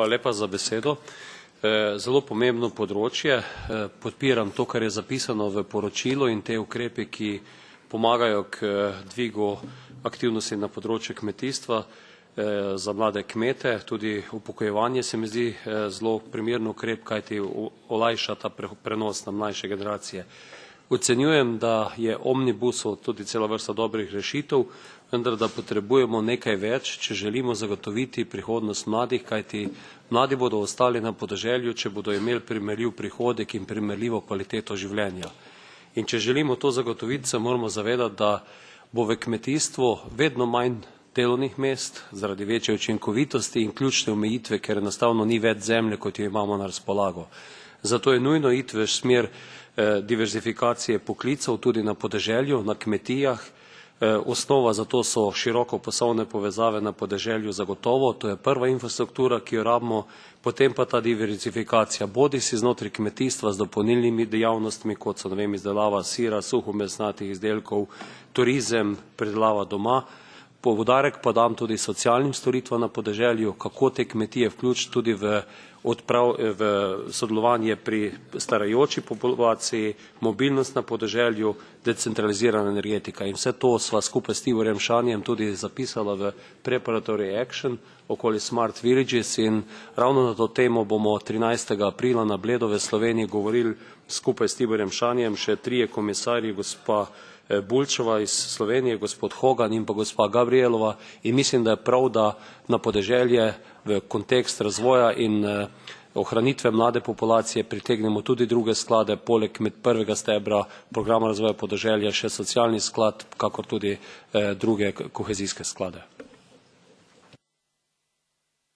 Hvala lepa za besedo. Zelo pomembno področje. Podpiram to, kar je zapisano v poročilu in te ukrepe, ki pomagajo k dvigu aktivnosti na področju kmetijstva za mlade kmete. Tudi upokojevanje se mi zdi zelo primeren ukrep, kajti olajša ta prenos na mlajše generacije. Ocenjujem, da je omnibusov tudi cela vrsta dobrih rešitev, vendar da potrebujemo nekaj več, če želimo zagotoviti prihodnost mladih, kajti mladi bodo ostali na podeželju, če bodo imeli primerljiv prihodek in primerljivo kvaliteto življenja. In če želimo to zagotoviti, se moramo zavedati, da bo v kmetijstvu vedno manj delovnih mest zaradi večje učinkovitosti in ključne omejitve, ker enostavno ni več zemlje, kot jo imamo na razpolago. Zato je nujno iti v smer diverzifikacije poklicev tudi na podeželju, na kmetijah. Osnova za to so širokopasovne povezave na podeželju zagotovo, to je prva infrastruktura, ki jo rabimo, potem pa ta diverzifikacija, bodisi znotraj kmetijstva z dopolnilnimi dejavnostmi, kot so, izdelava sira, suhomesnatih izdelkov, turizem, predelava doma. Poudarek pa dam tudi socialnim storitvam na podeželju, kako te kmetije vključiti tudi v sodelovanje pri starajoči populaciji, mobilnost na podeželju, decentralizirana energetika. In vse to sva skupaj s Tiborjem Šanjem tudi zapisala v Preparatory Action okoli Smart Villages in ravno na to temo bomo 13. aprila na Bledu v Sloveniji govorili skupaj s Tiborjem Šanjem, še trije komisarji, gospa Bulčeva iz Slovenije, gospod Hogan in pa gospa Gabrielova, in mislim, da je prav, da na podeželje v kontekst razvoja in ohranitve mlade populacije pritegnemo tudi druge sklade, poleg prvega stebra programa razvoja podeželja še socialni sklad, kakor tudi druge kohezijske sklade.